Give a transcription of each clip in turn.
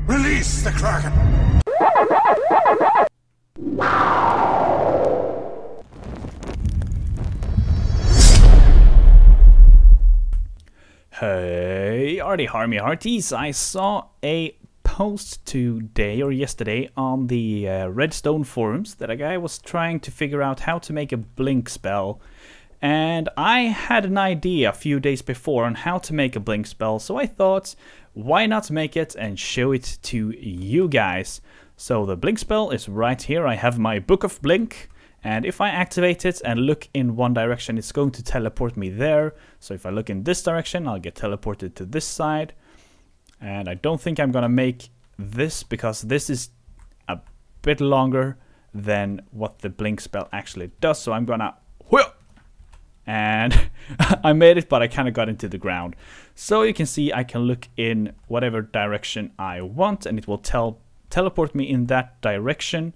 Release the Kraken! Hey, Yarrdeharr me hearties. I saw a post today or yesterday on the Redstone forums that a guy was trying to figure out how to make a blink spell. And I had an idea a few days before on how to make a blink spell, so I thought, why not make it and show it to you guys? So the blink spell is right here. I have my Book of Blink, and if I activate it and look in one direction, it's going to teleport me there. So if I look in this direction, I'll get teleported to this side. And I don't think I'm gonna make this because this is a bit longer than what the blink spell actually does. So I'm gonna... And I made it, but I kind of got into the ground. So you can see I can look in whatever direction I want, and it will teleport me in that direction.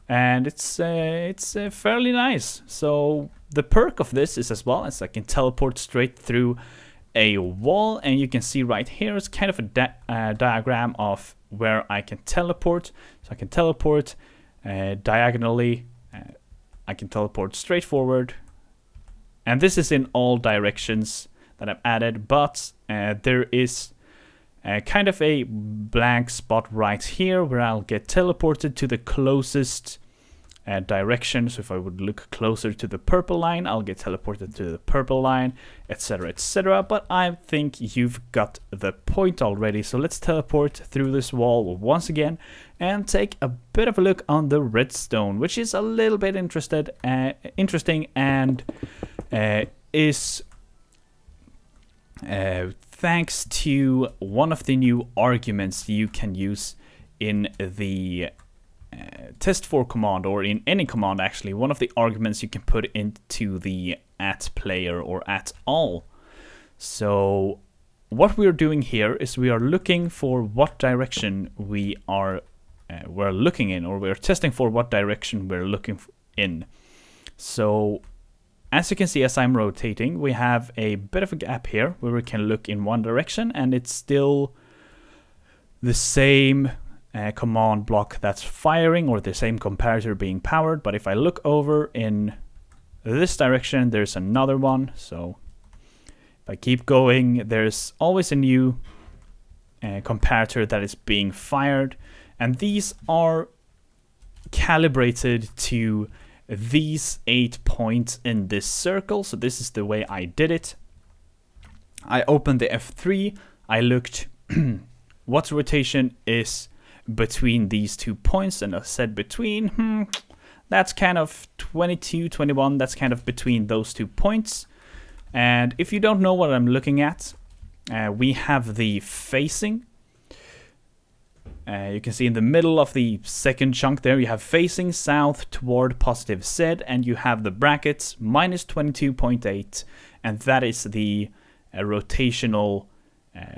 And it's fairly nice. So the perk of this is as well as I can teleport straight through a wall, and you can see right here is kind of a diagram of where I can teleport. So I can teleport diagonally. I can teleport straight forward. And this is in all directions that I've added, but there is kind of a blank spot right here where I'll get teleported to the closest direction. So if I would look closer to the purple line, I'll get teleported to the purple line, etc, etc. But I think you've got the point already. So let's teleport through this wall once again and take a bit of a look on the redstone, which is a little bit interesting and is thanks to one of the new arguments you can use in the test4 command, or in any command actually. One of the arguments you can put into the @player or @all. So what we're doing here is we are looking for what direction we're looking in, or we're testing for what direction we're looking in. So as you can see, as I'm rotating, we have a bit of a gap here where we can look in one direction, and it's still the same command block that's firing, or the same comparator being powered. But if I look over in this direction, there's another one. So if I keep going, there's always a new comparator that is being fired, and these are calibrated to these 8 points in this circle. So this is the way I did it. I opened the F3, I looked what rotation is between these 2 points, and I said between, that's kind of 22, 21, that's kind of between those 2 points. And if you don't know what I'm looking at, we have the facing. You can see in the middle of the second chunk there, you have facing south toward positive Z, and you have the brackets minus 22.8, and that is the rotational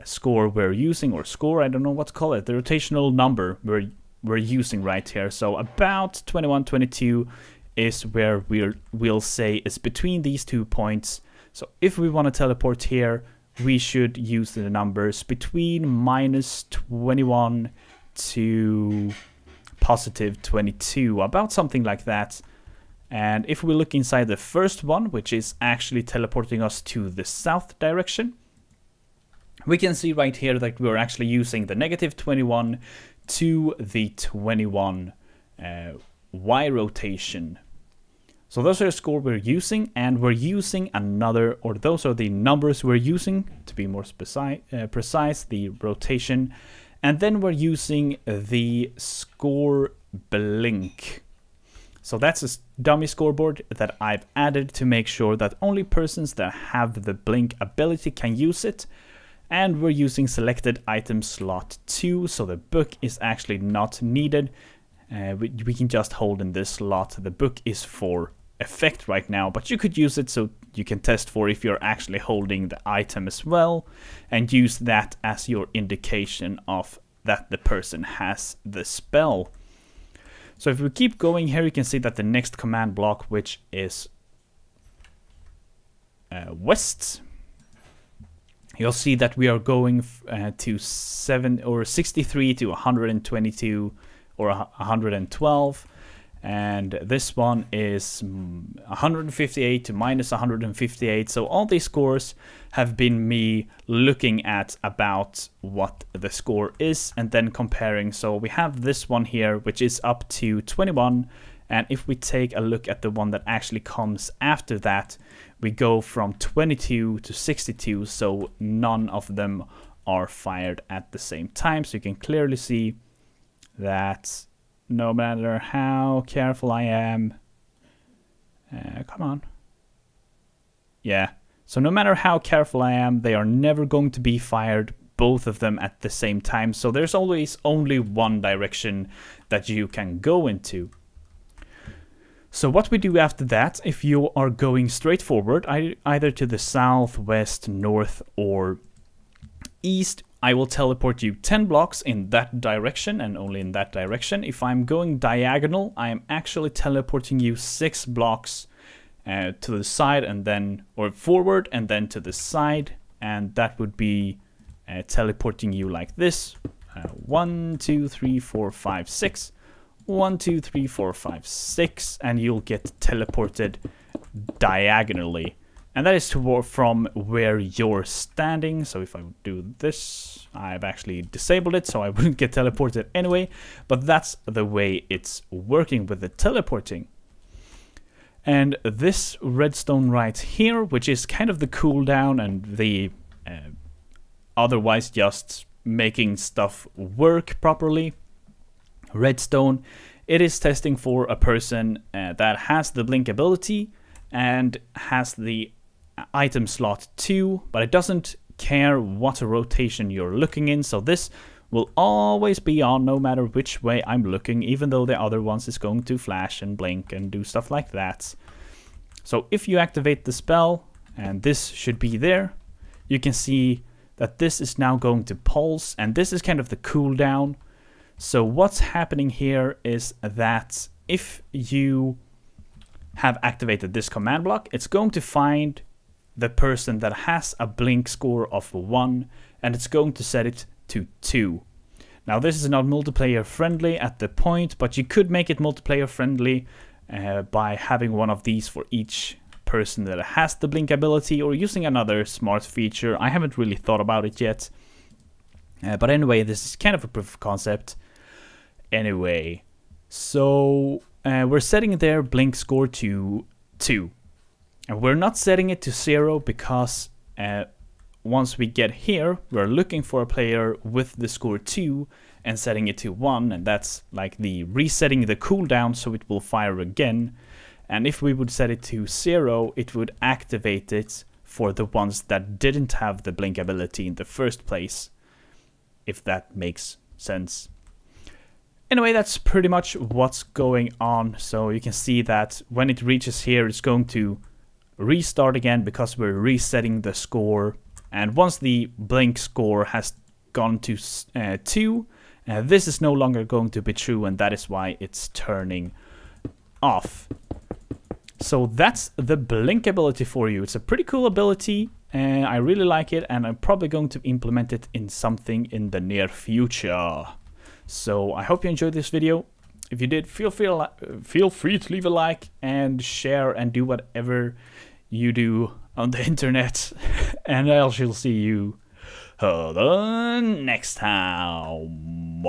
score we're using, or score, I don't know what to call it, the rotational number we're using right here. So about 21, 22 is where we'll say is between these 2 points. So if we want to teleport here, we should use the numbers between minus 21 to positive 22, about something like that. And if we look inside the first one, which is actually teleporting us to the south direction, we can see right here that we're actually using the negative 21 to the 21 Y rotation. So those are the score we're using, and we're using another, or those are the numbers we're using to be more precise, the rotation. And then we're using the score blink. So that's a dummy scoreboard that I've added to make sure that only persons that have the blink ability can use it. And we're using selected item slot 2, so the book is actually not needed. We can just hold in this slot. The book is for effect right now, but you could use it so you can test for if you're actually holding the item as well, and use that as your indication of that the person has the spell. So if we keep going here, you can see that the next command block, which is west, you'll see that we are going to 63 to 122 or 112. And this one is 158 to minus 158. So all these scores have been me looking at about what the score is and then comparing. So we have this one here, which is up to 21. And if we take a look at the one that actually comes after that, we go from 22 to 62. So none of them are fired at the same time. So you can clearly see that no matter how careful I am, come on. Yeah, so no matter how careful I am, they are never going to be fired, both of them at the same time. So there's always only one direction that you can go into. So what we do after that, if you are going straight forward, either to the south, west, north, or east, I will teleport you 10 blocks in that direction and only in that direction. If I'm going diagonal, I am actually teleporting you 6 blocks to the side and then, or forward and then to the side. And that would be teleporting you like this. 1, 2, 3, 4, 5, 6. 1, 2, 3, 4, 5, 6. And you'll get teleported diagonally. And that is from where you're standing. So if I would do this, I've actually disabled it, so I wouldn't get teleported anyway. But that's the way it's working with the teleporting. And this redstone right here, which is kind of the cooldown and the otherwise just making stuff work properly. Redstone, it is testing for a person that has the blink ability and has the item slot 2, but it doesn't care what rotation you're looking in, so this will always be on no matter which way I'm looking, even though the other ones is going to flash and blink and do stuff like that. So if you activate the spell, and this should be there, you can see that this is now going to pulse, and this is kind of the cooldown. So what's happening here is that if you have activated this command block, it's going to find the person that has a blink score of 1, and it's going to set it to 2. Now this is not multiplayer friendly at the point, but you could make it multiplayer friendly by having one of these for each person that has the blink ability, or using another smart feature. I haven't really thought about it yet. But anyway, this is kind of a proof of concept. Anyway, so we're setting their blink score to 2. And we're not setting it to 0 because once we get here, we're looking for a player with the score 2 and setting it to 1. And that's like the resetting the cooldown so it will fire again. And if we would set it to 0, it would activate it for the ones that didn't have the blink ability in the first place. If that makes sense. Anyway, that's pretty much what's going on. So you can see that when it reaches here, it's going to restart again because we're resetting the score. And once the blink score has gone to 2, this is no longer going to be true, and that is why it's turning off. So that's the blink ability for you. It's a pretty cool ability, and I really like it, and I'm probably going to implement it in something in the near future. So I hope you enjoyed this video. If you did, feel free to leave a like and share and do whatever you do on the internet. And I shall see you the next time.